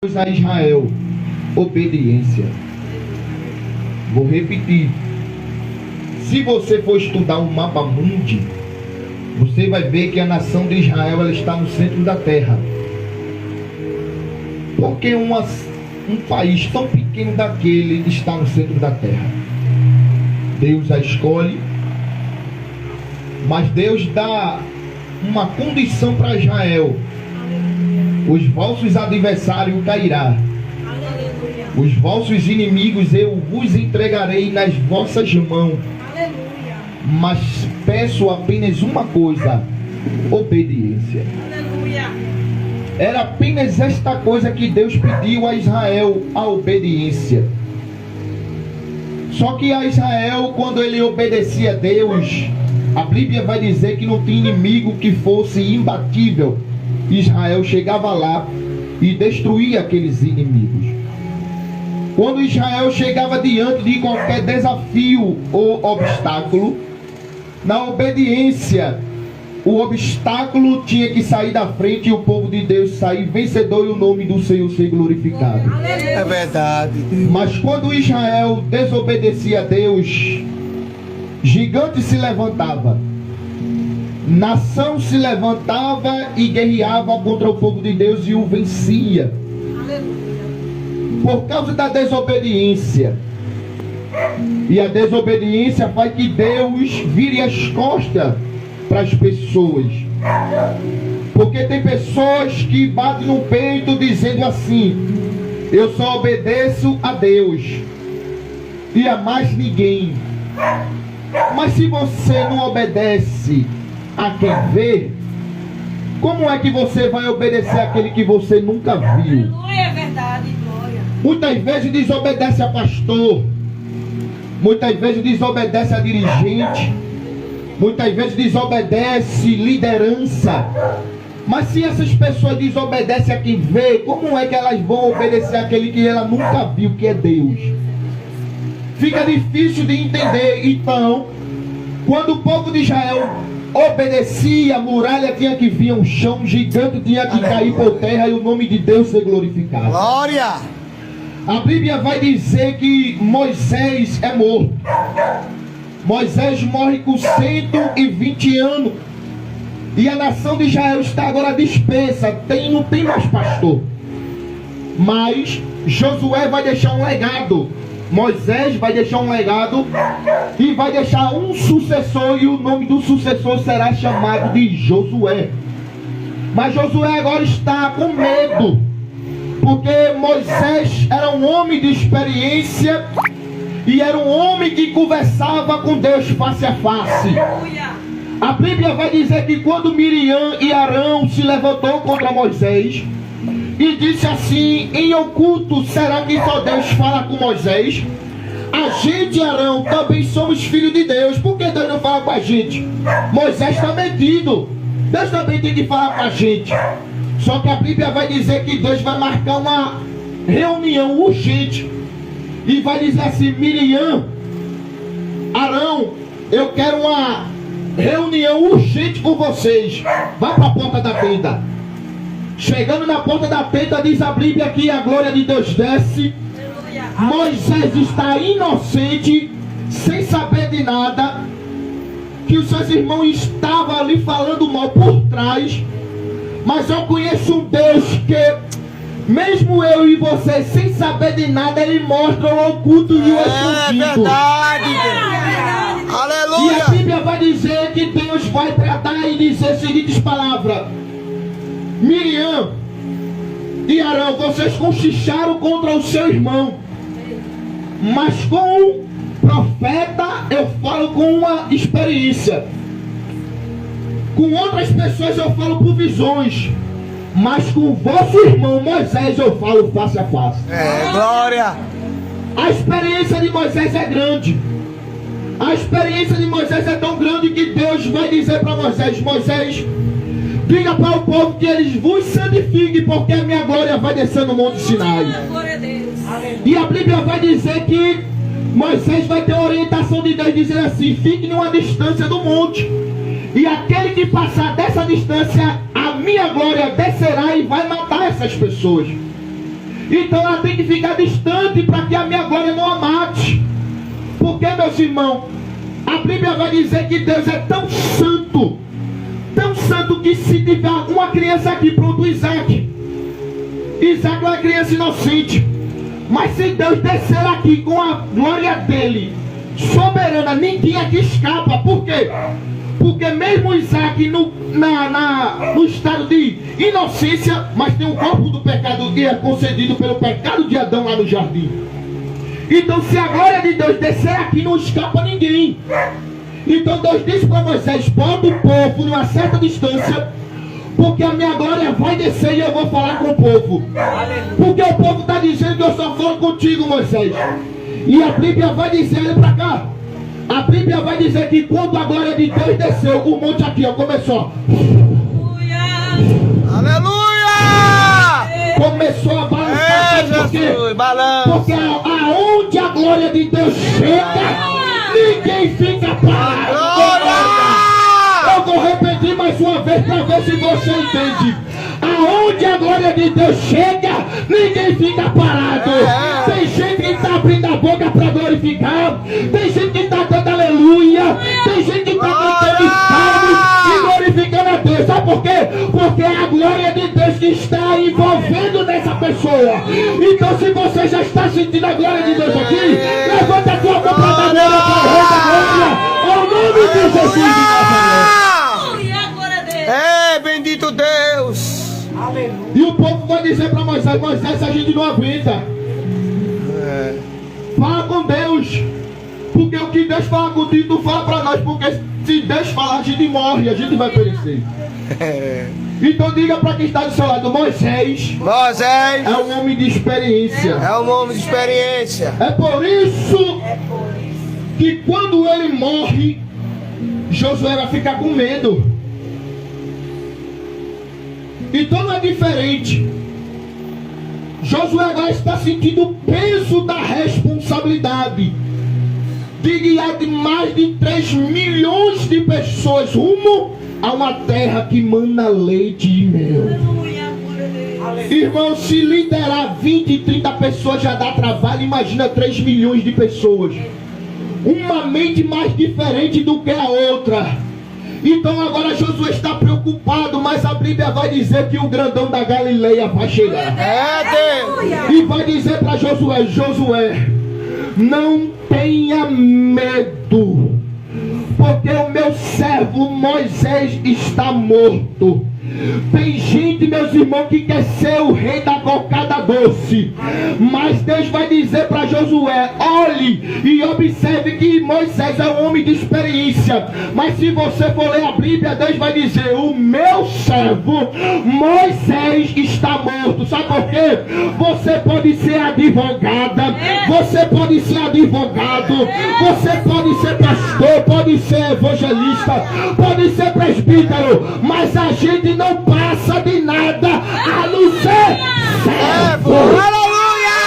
a Israel, obediência. Vou repetir. Se você for estudar o mapa mundi, você vai ver que a nação de Israel ela está no centro da terra. Porque um país tão pequeno daquele está no centro da terra. Deus a escolhe, mas Deus dá uma condição para Israel. Os vossos adversários cairão. Os vossos inimigos eu vos entregarei nas vossas mãos. Aleluia. Mas peço apenas uma coisa: obediência. Aleluia. Era apenas esta coisa que Deus pediu a Israel, a obediência. Só que a Israel, quando ele obedecia a Deus, a Bíblia vai dizer que não tinha inimigo que fosse imbatível. Israel chegava lá e destruía aqueles inimigos. Quando Israel chegava diante de qualquer desafio ou obstáculo, na obediência, o obstáculo tinha que sair da frente e o povo de Deus sair vencedor e o nome do Senhor ser glorificado. É verdade. Mas quando Israel desobedecia a Deus, gigante se levantava, nação se levantava e guerreava contra o povo de Deus e o vencia. Por causa da desobediência. E a desobediência faz que Deus vire as costas para as pessoas. Porque tem pessoas que batem no peito dizendo assim: eu só obedeço a Deus e a mais ninguém. Mas se você não obedece a quem vê, como é que você vai obedecer àquele que você nunca viu? Aleluia, é verdade, glória. Muitas vezes desobedece a pastor, muitas vezes desobedece a dirigente, muitas vezes desobedece liderança. Mas se essas pessoas desobedecem a quem vê, como é que elas vão obedecer àquele que ela nunca viu, que é Deus? Fica difícil de entender. Então, quando o povo de Israel obedecia, a muralha tinha que vir ao chão, o gigante tinha que cair por terra e o nome de Deus ser glorificado. Glória! A Bíblia vai dizer que Moisés é morto. Moisés morre com 120 anos. E a nação de Israel está agora dispersa. Não tem mais pastor. Mas Josué vai deixar um legado. Moisés vai deixar um legado e vai deixar um sucessor, e o nome do sucessor será chamado de Josué. Mas Josué agora está com medo, porque Moisés era um homem de experiência e era um homem que conversava com Deus face a face. A Bíblia vai dizer que quando Miriam e Arão se levantou contra Moisés e disse assim: em oculto, será que só Deus fala com Moisés? A gente, Arão, também somos filhos de Deus. Por que Deus não fala com a gente? Moisés está metido. Deus também tem que falar com a gente. Só que a Bíblia vai dizer que Deus vai marcar uma reunião urgente e vai dizer assim: Miriam, Arão, eu quero uma reunião urgente com vocês. Vá para a porta da tenda. Chegando na porta da tenda, diz a Bíblia que a glória de Deus desce. Moisés está inocente, sem saber de nada, que os seus irmãos estavam ali falando mal por trás. Mas eu conheço um Deus que, mesmo eu e você, sem saber de nada, Ele mostra o oculto e o escondido. É verdade. E a Aleluia. Bíblia vai dizer que Deus vai tratar e dizer as seguintes palavras: Miriam e Arão, vocês cochicharam contra o seu irmão, mas com o profeta eu falo com uma experiência. Com outras pessoas eu falo por visões, mas com o vosso irmão Moisés eu falo face a face. É, glória. A experiência de Moisés é grande. A experiência de Moisés é tão grande que Deus vai dizer para Moisés: Moisés, diga para o povo que eles vos santifiquem, porque a minha glória vai descer no Monte Sinai. Glória a Deus. E a Bíblia vai dizer que Moisés vai ter a orientação de Deus, dizendo assim: fique numa distância do monte, e aquele que passar dessa distância, a minha glória descerá e vai matar essas pessoas. Então ela tem que ficar distante para que a minha glória não a mate. Porque, meus irmãos, a Bíblia vai dizer que Deus é tão santo que se tiver uma criança aqui, pronto, Isaac é uma criança inocente. Mas se Deus descer aqui com a glória dele, soberana, ninguém aqui escapa. Por quê? Porque mesmo Isaac no estado de inocência, mas tem o corpo do pecado que é concedido pelo pecado de Adão lá no jardim. Então se a glória de Deus descer aqui, não escapa ninguém. Então Deus disse para Moisés: bota o povo numa certa distância, porque a minha glória vai descer e eu vou falar com o povo. Porque o povo está dizendo que eu só falo contigo, Moisés. E a Bíblia vai dizer, olha para cá, a Bíblia vai dizer que quando a glória de Deus desceu, o monte aqui, ó, começou. Aleluia! Começou a balançar. Porque aonde a glória de Deus chega, ninguém fica parado. Eu vou repetir mais uma vez para ver se você entende. Aonde a glória de Deus chega, ninguém fica parado. Tem gente que está abrindo a boca para glorificar. Tem gente que está dando aleluia. Tem gente que está cantando salmos e glorificando a Deus. Sabe por quê? Porque é a glória de Deus que está envolvendo nessa pessoa. Então, se você já está sentindo a glória de Deus aqui, levanta a tua mão para dar glória para o Rei da Glória. Ao nome de Jesus de Nazaré. É, bendito Deus. E o povo vai dizer para Moisés: Moisés, a gente não aguenta. Fala com Deus. Porque o que Deus fala contigo, tu fala para nós. Porque se Deus falar, a gente morre, a gente vai perecer. Então diga para quem está do seu lado: Moisés é um homem de experiência. É um homem de experiência. É por isso que quando ele morre, Josué vai ficar com medo. Então não é diferente. Josué agora está sentindo o peso da responsabilidade de guiar de mais de 3 milhões de pessoas rumo a uma terra que mana leite e mel. Irmão, se liderar 20, 30 pessoas já dá trabalho, imagina 3 milhões de pessoas. Uma mente mais diferente do que a outra. Então agora Josué está preocupado, mas a Bíblia vai dizer que o grandão da Galileia vai chegar. E vai dizer para Josué: Josué, não tenha medo, porque o meu servo Moisés está morto. Tem gente, meus irmãos, que quer ser o rei da cocada doce, mas Deus vai dizer para Josué: olhe e observe que Moisés é um homem de experiência. Mas se você for ler a Bíblia, Deus vai dizer: o meu servo Moisés está morto. Sabe por quê? Você pode ser advogada, você pode ser advogado, você pode ser pastor, pode ser evangelista, pode ser presbítero, mas a gente não passa de nada a não ser servo. Aleluia!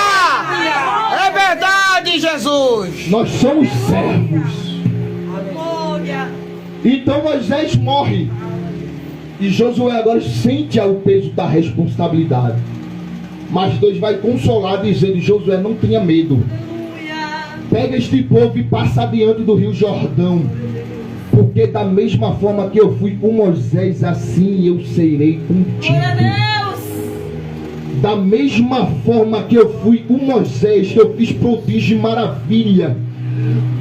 É verdade, Jesus. Nós somos servos. Então Moisés morre e Josué agora sente o peso da responsabilidade. Mas Deus vai consolar dizendo: Josué, não tenha medo. Pega este povo e passa adiante do rio Jordão. Porque da mesma forma que eu fui com Moisés, assim eu serei contigo. Da mesma forma que eu fui com Moisés, que eu fiz prodígio e maravilha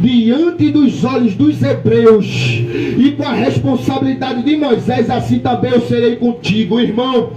diante dos olhos dos hebreus, e com a responsabilidade de Moisés, assim também eu serei contigo. Irmão,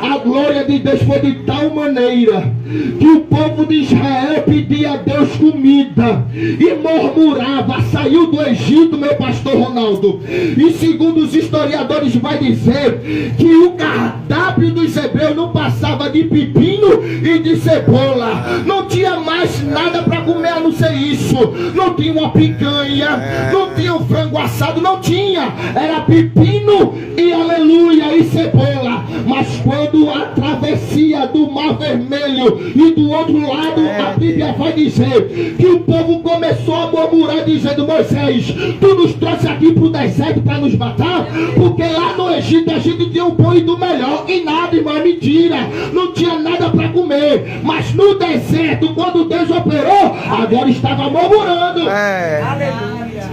a glória de Deus foi de tal maneira que o povo de Israel pedia a Deus comida e murmurava. Saiu do Egito, meu pastor Ronaldo, e segundo os historiadores vai dizer que o cardápio dos hebreus não passava de pepino e de cebola. Não tinha mais nada para comer a não ser isso. não tinha uma picanha, não tinha um frango assado, não tinha. Era pepino e aleluia e cebola. Mas quando a travessia do Mar Vermelho e do outro lado, a Bíblia vai dizer que o povo começou a murmurar dizendo: Moisés, tu nos trouxe aqui para o deserto para nos matar? Porque lá no Egito a gente tinha um bom e do melhor. E nada, irmão, é mentira. Não tinha nada para comer. Mas no deserto, quando Deus operou, agora estava murmurando. Aleluia.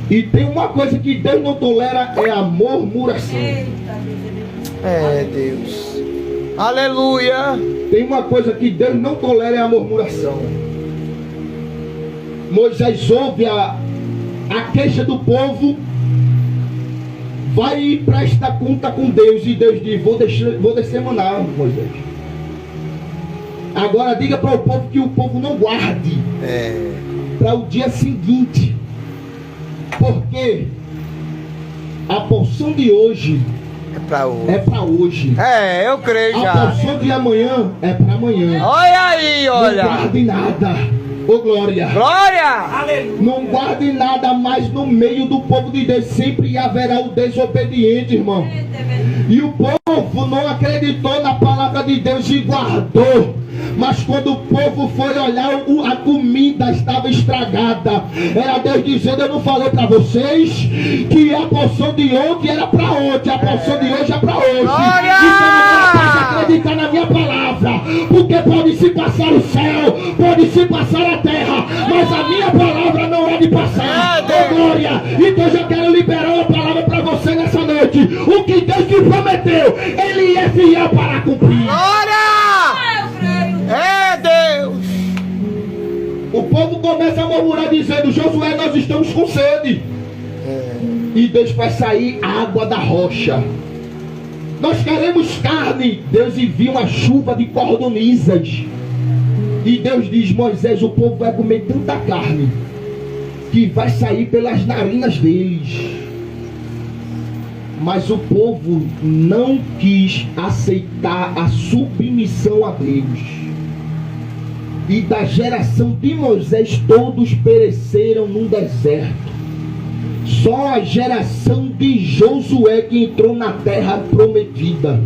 E tem uma coisa que Deus não tolera, é a murmuração. Deus. Aleluia. Tem uma coisa que Deus não tolera, é a murmuração. Moisés ouve a queixa do povo, vai e presta conta com Deus, e Deus diz: vou descer maná, Moisés. Agora diga para o povo que o povo não guarde para o dia seguinte, porque a porção de hoje é para hoje. Eu creio A já. porção de amanhã é para amanhã. Olha aí, olha. Não guarde nada. Ô glória. Glória. Não guarde nada mais no meio do povo de Deus. Sempre haverá o desobediente, irmão. E o povo não acreditou na palavra de Deus e guardou. Mas quando o povo foi olhar, a comida estava estragada. Era Deus dizendo: eu não falei para vocês que a porção de ontem era para ontem, a porção de hoje é para hoje. Glória! Então agora pode acreditar na minha palavra, porque pode se passar o céu, pode se passar a terra, mas a minha palavra não é de passar. Oh, glória! Então eu já quero liberar uma palavra para você nessa noite. O que Deus te prometeu, Ele é fiel para cumprir. Glória. Deus. O povo começa a murmurar dizendo: Josué, nós estamos com sede. E Deus vai sair água da rocha. Nós queremos carne. Deus envia uma chuva de cordonizas. E Deus diz: Moisés, o povo vai comer tanta carne que vai sair pelas narinas deles. Mas o povo não quis aceitar a submissão a Deus. E da geração de Moisés todos pereceram no deserto. Só a geração de Josué que entrou na terra prometida.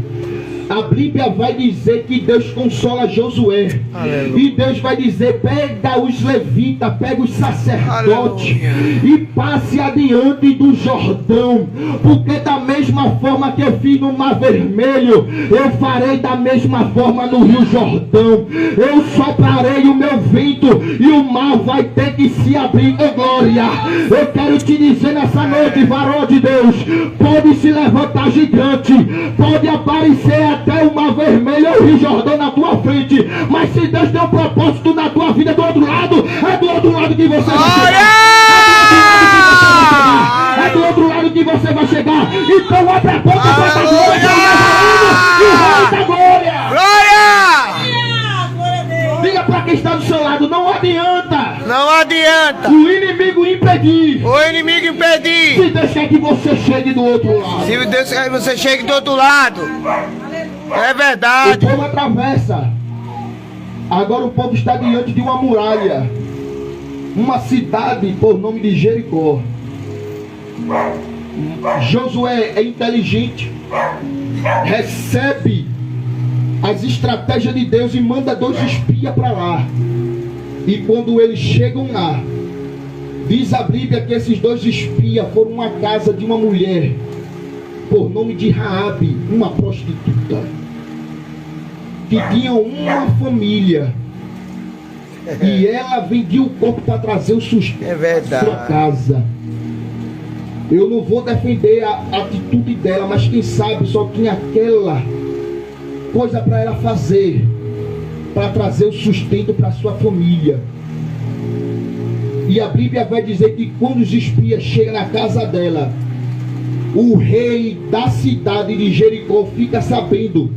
A Bíblia vai dizer que Deus consola Josué. Aleluia. E Deus vai dizer: pega os levitas, pega os sacerdotes, aleluia, e passe adiante do Jordão, porque da mesma forma que eu fiz no Mar Vermelho, eu farei da mesma forma no Rio Jordão. Eu soprarei o meu vento e o mar vai ter que se abrir. Oh glória! Eu quero te dizer nessa noite, varão de Deus, pode se levantar gigante, pode aparecer até o Mar Vermelho ou o Rio Jordão na tua frente, mas se Deus tem um propósito na tua vida do outro lado, é do outro lado que você vai chegar. É do outro lado que você vai chegar. Então abre a boca para a glória e o rei da glória. Glória! Diga para quem está do seu lado: não adianta. Não adianta O inimigo impedir. o inimigo impedir. Se Deus quer que você chegue do outro lado. Se Deus quer que você chegue do outro lado. É O verdade. povo atravessa. Agora o povo está diante de uma muralha. Uma cidade por nome de Jericó. Josué é inteligente, recebe as estratégias de Deus e manda 2 espias para lá. E quando eles chegam lá, diz a Bíblia que esses 2 espias foram à casa de uma mulher por nome de Raabe, uma prostituta, que tinha uma família, e ela vendia o corpo para trazer o sustento para sua casa. Eu não vou defender a atitude dela, mas quem sabe só tinha aquela coisa para ela fazer, para trazer o sustento para sua família. E a Bíblia vai dizer que quando os espias chegam na casa dela, o rei da cidade de Jericó fica sabendo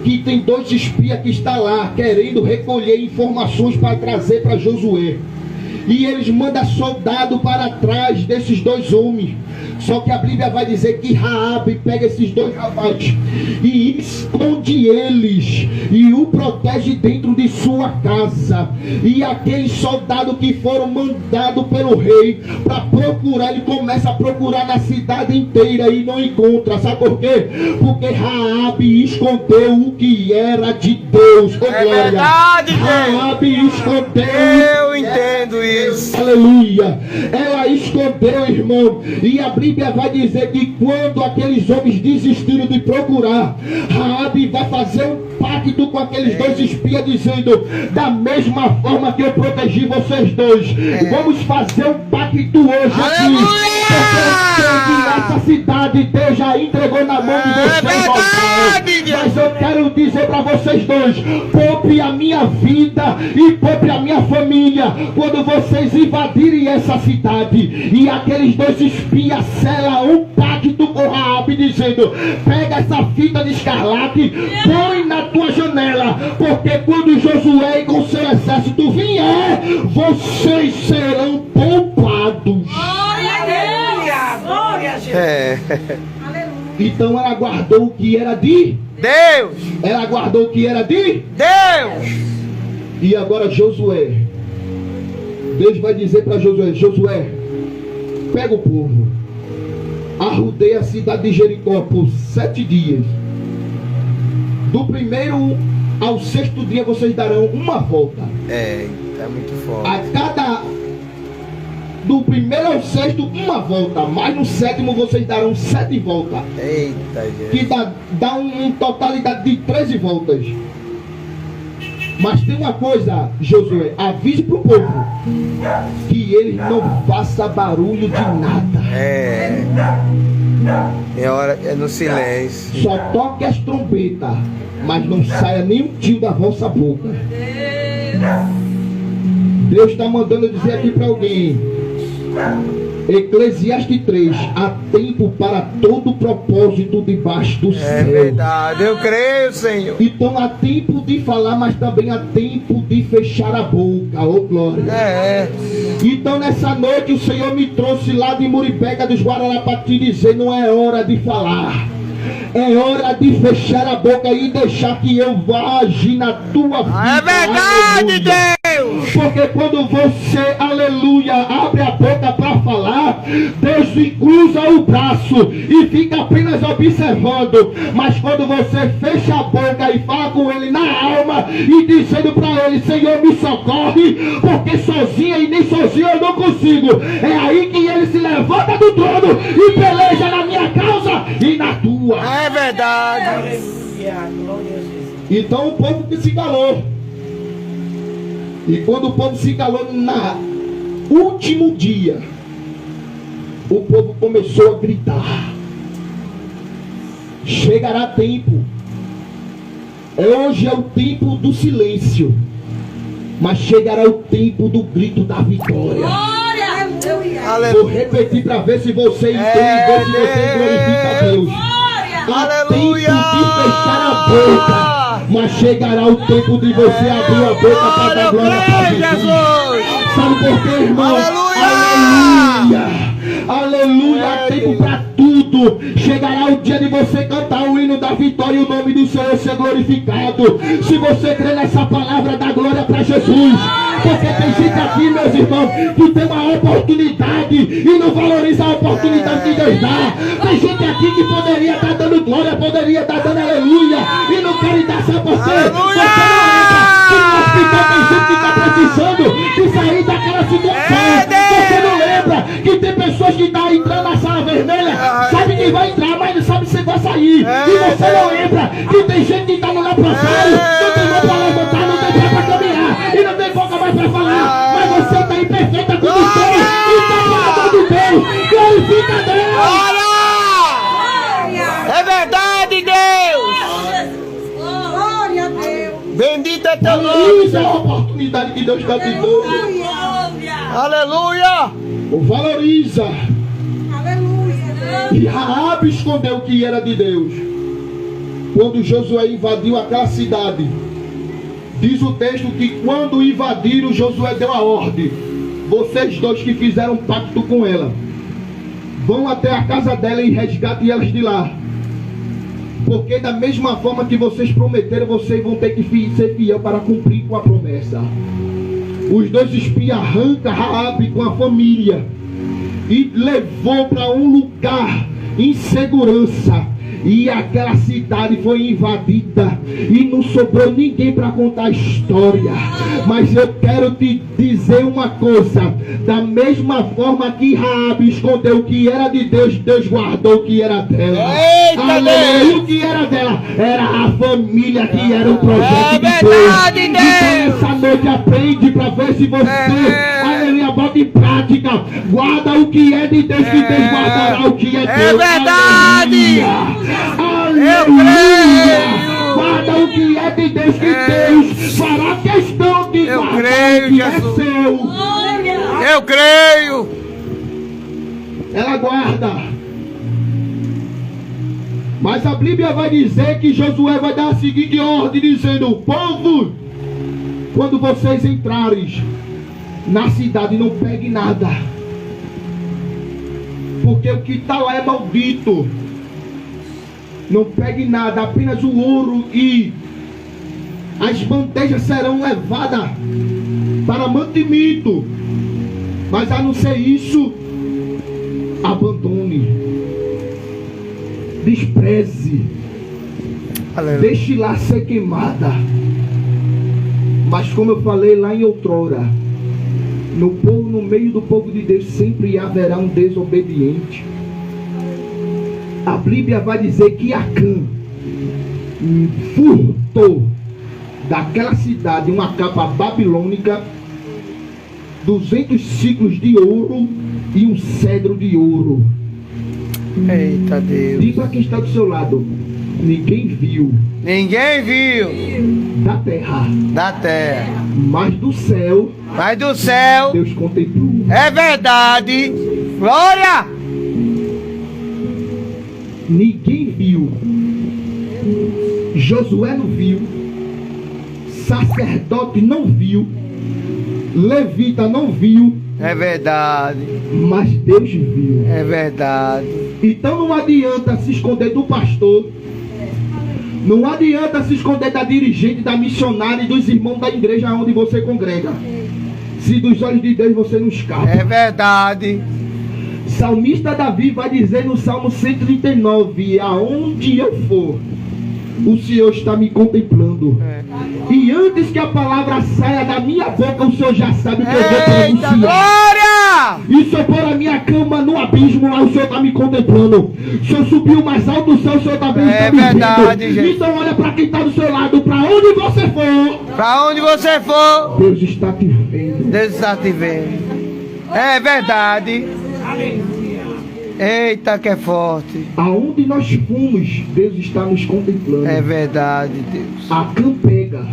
que tem 2 espias que estão lá querendo recolher informações para trazer para Josué. E eles mandam soldado para trás desses dois homens. Só que a Bíblia vai dizer que Raabe pega esses dois rapazes e esconde eles e o protege dentro de sua casa. E aqueles soldados que foram mandados pelo rei para procurar, ele começa a procurar na cidade inteira e não encontra. Sabe por quê? Porque Raabe escondeu o que era de Deus. Oh, É glória. verdade, gente. Raabe escondeu. Eu entendo isso. Aleluia. Ela escondeu, irmão. E a Bíblia vai dizer que quando aqueles homens desistiram de procurar, Raabe vai fazer um pacto com aqueles dois espias, dizendo: da mesma forma que eu protegi vocês dois, vamos fazer um pacto hoje aqui. Aleluia! Porque eu sei que essa cidade Deus já entregou na mão de vocês. verdade, Deus. Mas eu quero dizer para vocês dois: poupe a minha vida e poupe a minha família quando vocês invadirem essa cidade. E aqueles dois espias selam um pacto com Raabe, dizendo: pega essa fita de escarlate, põe na tua janela, porque quando Josué e com seu exército vier, vocês serão poupados. Glória a Deus. Glória a Jesus. Aleluia. Então ela guardou o que era de Deus. ela guardou o que era de Deus. E agora Josué, Deus vai dizer para Josué: Josué, pega o povo, arrodeia a cidade de Jericó por 7 dias. Do primeiro ao 6º dia vocês darão uma volta. É muito forte. A cada do primeiro ao 6º uma volta, mas no 7º vocês darão 7 voltas, Eita, que gente. dá uma totalidade de 13 voltas. Mas tem uma coisa, Josué, avise para o povo que eles não façam barulho de nada. É hora, é no silêncio. Só toque as trombetas, mas não saia nem um tio da vossa boca. Deus está mandando eu dizer aqui para alguém: Eclesiastes 3: há tempo para todo propósito debaixo do É céu. verdade, eu creio, Senhor. Então há tempo de falar, mas também há tempo de fechar a boca. Oh glória. Então nessa noite o Senhor me trouxe lá de Muripega dos Guararapati dizer: não é hora de falar, é hora de fechar a boca e deixar que eu vá agir na tua vida. É verdade, Aleluia. Deus. Porque quando você, aleluia, abre a boca para falar, Deus cruza o braço e fica apenas observando. Mas quando você fecha a boca e fala com Ele na alma e dizendo para Ele: Senhor, me socorre, porque sozinha e nem sozinho eu não consigo. É aí que Ele se levanta do trono e peleja na minha causa e na tua. É verdade. Aleluia. Glória a Jesus. Então o povo que se calou. E quando o povo se calou na último dia, o povo começou a gritar: chegará tempo. Hoje é o tempo do silêncio, mas chegará o tempo do grito da vitória. Glória a Deus. Vou Aleluia. repetir para ver se você entende, ver se você glorifica a Deus. Glória. Há Aleluia. tempo de fechar a boca, mas chegará o tempo de você abrir a boca para dar glória para Glória, Jesus. Jesus. Sabe por quê, irmão? Aleluia. Aleluia. Há tempo para tudo. Chegará o dia de você cantar o hino da vitória e o nome do Senhor ser glorificado. Se você crê nessa palavra, dá glória para Jesus. Porque tem gente aqui, meus irmãos, que tem uma oportunidade e não valoriza a oportunidade que Deus dá. Tem gente aqui que poderia estar dando glória, poderia estar dando aleluia e não quer dar. Sabe por quê? Aleluia. Você não lembra que no hospital tem gente que está precisando de sair daquela situação. Você não lembra que tem pessoas que estão entrando na sala vermelha, sabe que vai entrar, mas não sabe se vai sair. E você não lembra que tem gente que está no leprosário, não tem mão para levantar, não tem pé para caminhar e não tem boca mais para falar, mas você está em perfeita condição e está falando de Deus. Glorifica a Deus. Glória. É verdade, Deus. Glória a Deus. Bendito é teu nome. Valoriza a oportunidade que Deus está te dando. Glória. Aleluia. Valoriza. Aleluia. E Raabe escondeu o que era de Deus. Quando Josué invadiu aquela cidade, diz o texto que quando invadiram, Josué deu a ordem: vocês dois que fizeram pacto com ela, vão até a casa dela e resgatem elas de lá. Porque da mesma forma que vocês prometeram, vocês vão ter que ser fiel para cumprir com a promessa. Os dois espias arrancam Raabe com a família e levou para um lugar em segurança. E aquela cidade foi invadida e não sobrou ninguém para contar a história. Mas eu quero te dizer uma coisa: da mesma forma que Raabe escondeu o que era de Deus, Deus guardou o que era dela. Aleluia. O que era dela era a família, que era o projeto de verdade, Deus. Então essa noite aprende para ver se você, aleluia, bota em prática. Guarda o que é de Deus, que Deus guardará o que é Deus. É verdade. Aleluia. Guarda o que é de Deus, que Deus fará questão de guardar o que é seu. Eu creio. Ela guarda. Mas a Bíblia vai dizer que Josué vai dar a seguinte ordem, dizendo: povo, quando vocês entrarem na cidade, não pegue nada, porque o que está lá é maldito. Não pegue nada, apenas o ouro, e as bandejas serão levadas para mantimento. Mas a não ser isso, abandone, despreze, deixe lá ser queimada. Mas como eu falei lá em outrora, no meio do povo de Deus sempre haverá um desobediente. A Bíblia vai dizer que Acã furtou daquela cidade uma capa babilônica, 200 ciclos de ouro e um cedro de ouro. Eita Deus. Diga quem está do seu lado: ninguém viu. Ninguém viu Da terra. Mas do céu. Deus contemplou. É verdade. Glória. Ninguém viu. Josué não viu. Sacerdote não viu. Levita não viu. É verdade. Mas Deus viu. É verdade. Então não adianta se esconder do pastor. Não adianta se esconder da dirigente, da missionária e dos irmãos da igreja onde você congrega. Se dos olhos de Deus você não escapa. É verdade. Salmista Davi vai dizer no Salmo 139: aonde eu for, o Senhor está me contemplando. E antes que a palavra saia da minha boca, o Senhor já sabe o que eu vou pronunciar. Glória! E se eu pôr a minha cama no abismo, lá o Senhor está me contemplando. Se eu subir o mais alto do céu, o Senhor também está me vendo. Gente. Então olha para quem está do seu lado, para onde você for. Para onde você for, Deus está te vendo. Deus está te vendo. É verdade. Eita, que é forte. Aonde nós fomos, Deus está nos contemplando. É verdade, Deus. Acã pega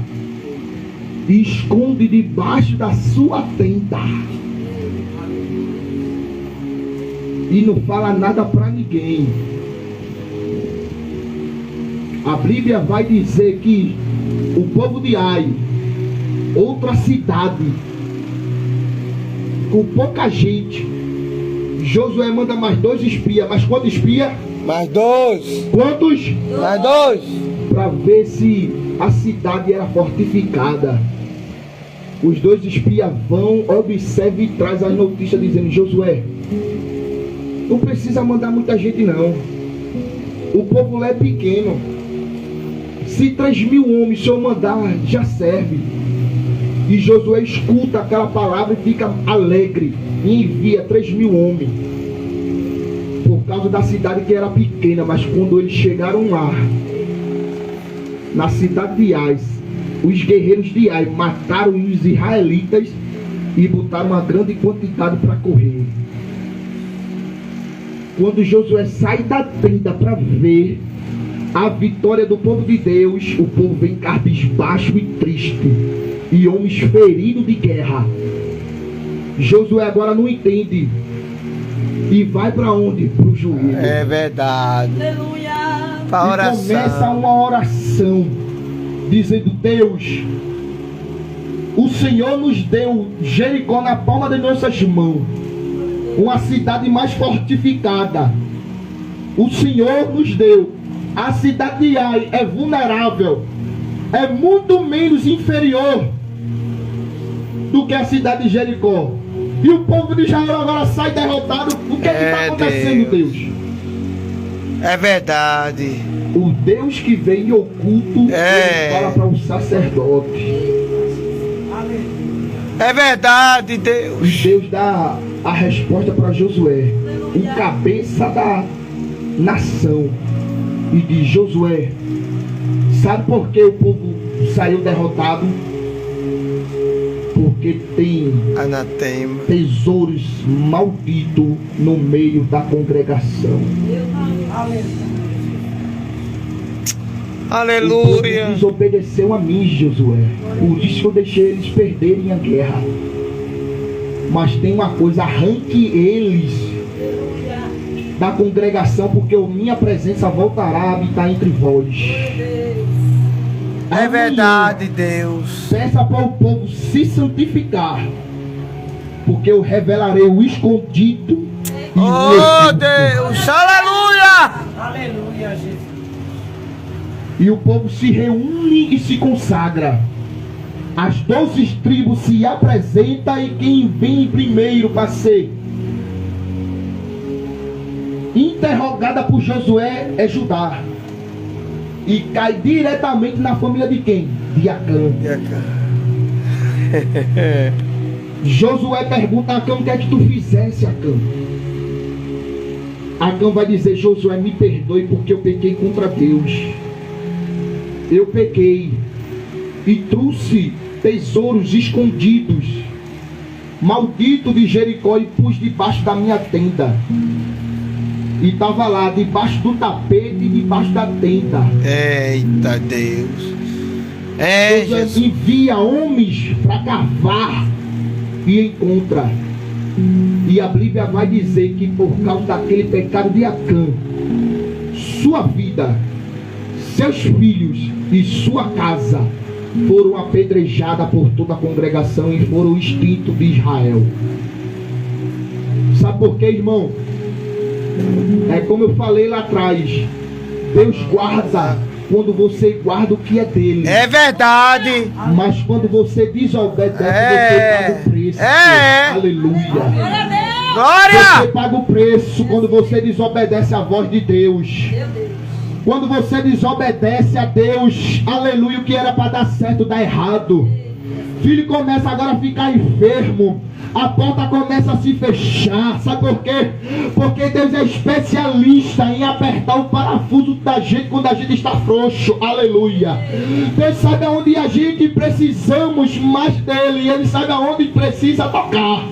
e esconde debaixo da sua tenda e não fala nada para ninguém. A Bíblia vai dizer que o povo de Ai, outra cidade com pouca gente, Josué manda mais 2 espias. Mas quantos espias? Mais 2. Quantos? Mais 2. Para ver se a cidade era fortificada. Os 2 espias vão, observam e traz as notícias dizendo: Josué, não precisa mandar muita gente não. O povo lá é pequeno. Se 3.000 homens o senhor mandar, já serve. E Josué escuta aquela palavra e fica alegre. E envia 3.000 homens. Por causa da cidade que era pequena. Mas quando eles chegaram lá, na cidade de Ai, os guerreiros de Ai mataram os israelitas e botaram uma grande quantidade para correr. Quando Josué sai da tenda para ver a vitória do povo de Deus, o povo vem cabisbaixo e triste, e homens feridos de guerra. Josué agora não entende e vai para onde? Para o joelho. É verdade. Aleluia. Pra oração. E começa uma oração dizendo: Deus, O Senhor nos deu Jericó na palma de nossas mãos, uma cidade mais fortificada. O Senhor nos deu. A cidade de Ai é vulnerável, é muito menos inferior do que a cidade de Jericó. E o povo de Israel agora sai derrotado. O que está acontecendo, Deus? É verdade. O Deus que vem em oculto, ele fala para um sacerdote. É verdade, Deus. E Deus dá a resposta para Josué, o cabeça da nação. E diz: Josué, sabe por que o povo saiu derrotado? Porque tem Anatema. tesouros malditos no meio da congregação. Aleluia. O povo desobedeceu a mim, Josué. Por isso que eu deixei eles perderem a guerra. Mas tem uma coisa: arranque eles da congregação, porque a minha presença voltará a habitar entre vós. É verdade, Deus. Peça para o povo se santificar, porque eu revelarei o escondido e o Oh, oculto. Deus. Aleluia. Aleluia, Jesus. E o povo se reúne e se consagra. As 12 tribos se apresentam, e quem vem primeiro para ser interrogada por Josué é Judá. E cai diretamente na família de quem? De Acã. Josué pergunta a Acã: o que é que tu fizesse, Acã? Acã vai dizer: Josué, me perdoe porque eu pequei contra Deus. Eu pequei e trouxe tesouros escondidos, maldito de Jericó, e pus debaixo da minha tenda. E estava lá, debaixo do tapete e debaixo da tenda. Eita, Deus. Deus Jesus. envia homens para cavar e encontra. E a Bíblia vai dizer que por causa daquele pecado de Acã, sua vida, seus filhos e sua casa foram apedrejadas por toda a congregação e foram extintos de Israel. Sabe por quê, irmão? É como eu falei lá atrás: Deus guarda quando você guarda o que é dele. É verdade. Mas quando você desobedece, você paga o preço. Aleluia. Glória. Você paga o preço quando você desobedece à voz de Deus. Quando você desobedece a Deus, aleluia, o que era para dar certo dá errado. Filho começa agora a ficar enfermo, a porta começa a se fechar. Sabe por quê? Porque Deus é especialista em apertar o parafuso da gente quando a gente está frouxo. Aleluia. Deus sabe aonde a gente precisamos mais dele, ele sabe aonde precisa tocar.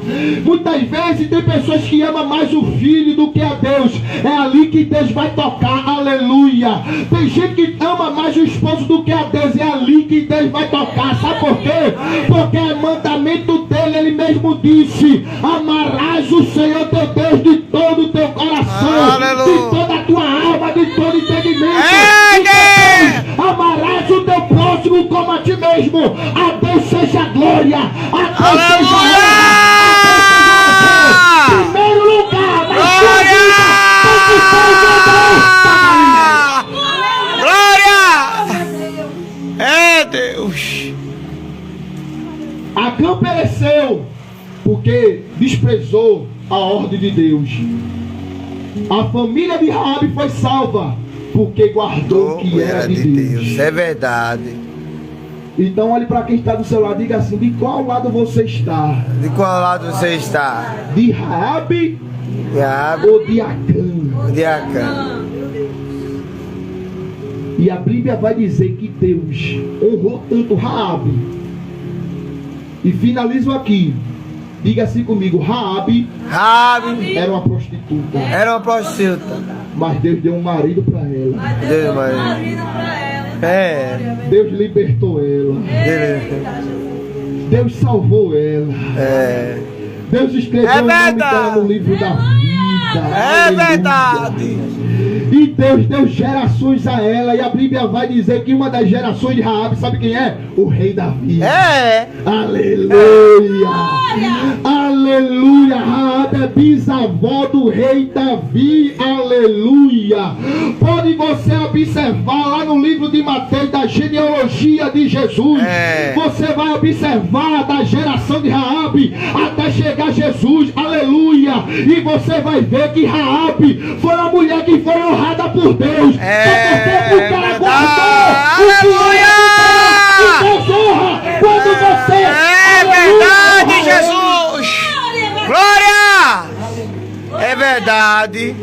Muitas vezes tem pessoas que amam mais o filho do que a Deus. É ali que Deus vai tocar. Aleluia. Tem gente que ama mais o esposo do que a Deus. É ali que Deus vai tocar. Sabe por quê? Porque é mandamento dele. Ele mesmo disse: amarás o Senhor teu Deus de todo o teu coração, Aleluia. de toda a tua alma, de todo entendimento. É, E depois, amarás o teu próximo como a ti mesmo. A Deus seja a glória, a Deus seja a honra, a Deus seja a primeiro lugar na sua vida. Glória. É, Deus. Acã pereceu porque desprezou a ordem de Deus. A família de Raabe foi salva porque guardou o que era de Deus. É verdade. Então olhe para quem está do seu lado e diga assim: de qual lado você está? De qual lado você está? De Raabe ou de Acã? De Acã. E a Bíblia vai dizer que Deus honrou tanto Raabe. E finalizo aqui. Diga assim comigo: Raabe era uma prostituta. Era uma prostituta. Mas Deus deu um marido para ela. Deus, Deus libertou ela. Deus salvou ela. Deus escreveu o nome dela no livro da vida. É Aleluia. verdade. E Deus deu gerações a ela. E a Bíblia vai dizer que uma das gerações de Raabe, sabe quem é? O rei Davi. É. Aleluia. Aleluia. Raabe é bisavó do rei Davi. Aleluia. Pode você observar lá no livro de Mateus, da genealogia de Jesus. Você vai observar da geração de Raabe até chegar Jesus. Aleluia. E você vai ver que Raabe foi uma mulher que foi honrada por Deus. Porque o cara guardou. Aleluia. E Deus honra quando você. É verdade, Jesus. Glória. É verdade.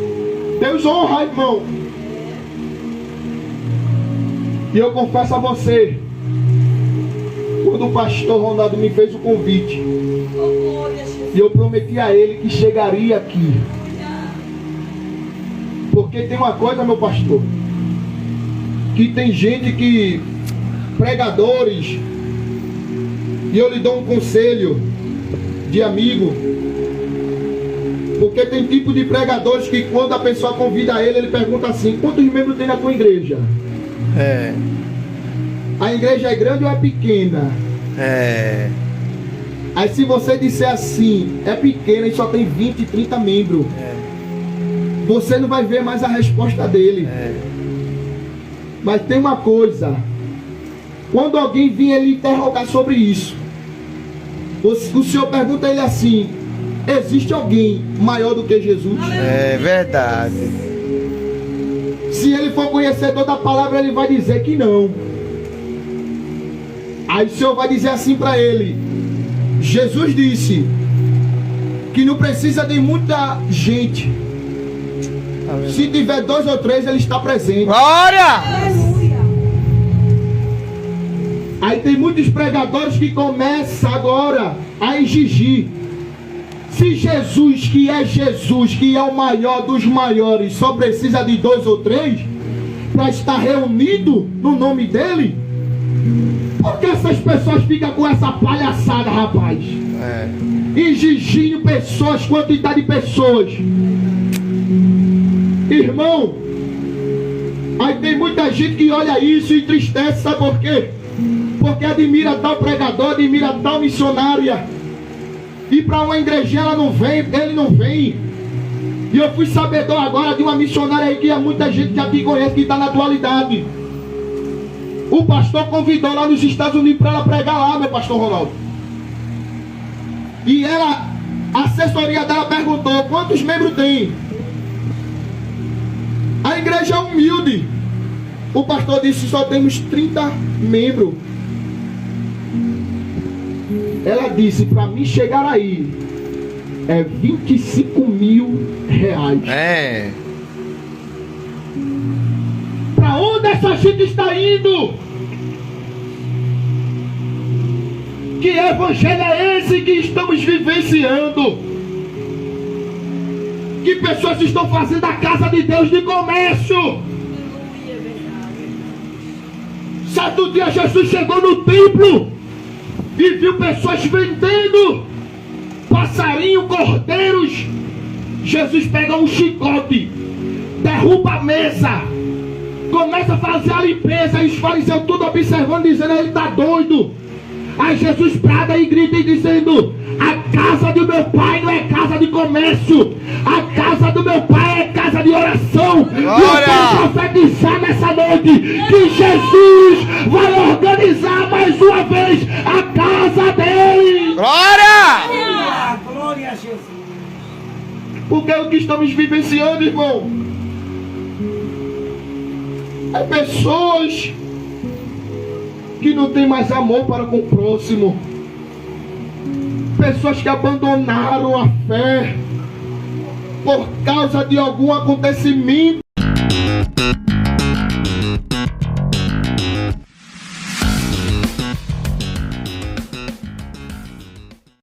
Deus honra, irmão. E eu confesso a você, quando o pastor Ronaldo me fez o convite, e eu prometi a ele que chegaria aqui. Porque tem uma coisa, meu pastor, que tem gente que, pregadores, e eu lhe dou um conselho de amigo, porque tem tipo de pregadores que quando a pessoa convida ele pergunta assim: quantos membros tem na tua igreja? A igreja é grande ou é pequena? Aí se você disser assim, é pequena e só tem 20, 30 membros, você não vai ver mais a resposta dele. Mas tem uma coisa: quando alguém vir ele interrogar sobre isso, o Senhor pergunta a ele assim: existe alguém maior do que Jesus? É verdade. Se ele for conhecedor da palavra, ele vai dizer que não. Aí o Senhor vai dizer assim para ele: Jesus disse que não precisa de muita gente. Se tiver 2 ou 3, ele está presente. Glória. Aí tem muitos pregadores que começam agora a exigir. Se Jesus, que é o maior dos maiores, só precisa de 2 ou 3 para estar reunido no nome dele, por que essas pessoas ficam com essa palhaçada, rapaz? Exigindo pessoas, quantidade de pessoas. Irmão, aí tem muita gente que olha isso e entristece, sabe por quê? Porque admira tal pregador, admira tal missionária, e para uma igreja ela não vem, ele não vem. E eu fui sabedor agora de uma missionária aí que muita gente já te conhece, que está na atualidade. O pastor convidou lá nos Estados Unidos para ela pregar lá, meu pastor Ronaldo. E ela, a assessoria dela perguntou: quantos membros tem? A igreja é humilde. O pastor disse: só temos 30 membros. Ela disse: para mim chegar aí é 25 mil reais. Para onde essa gente está indo? Que evangelho é esse que estamos vivenciando? Que pessoas estão fazendo a casa de Deus de comércio? Certo dia Jesus chegou no templo e viu pessoas vendendo passarinho, cordeiros. Jesus pega um chicote, derruba a mesa, começa a fazer a limpeza, e os fariseus tudo observando, dizendo: ele está doido. Aí Jesus brada e grita e dizendo: a casa do meu pai não é casa de comércio, a casa do meu pai é casa de oração. E eu quero profetizar nessa noite que Jesus vai organizar mais uma vez a casa dele. Glória! Glória a Jesus. Porque é o que estamos vivenciando, irmão. É pessoas que não tem mais amor para com o próximo. Pessoas que abandonaram a fé por causa de algum acontecimento.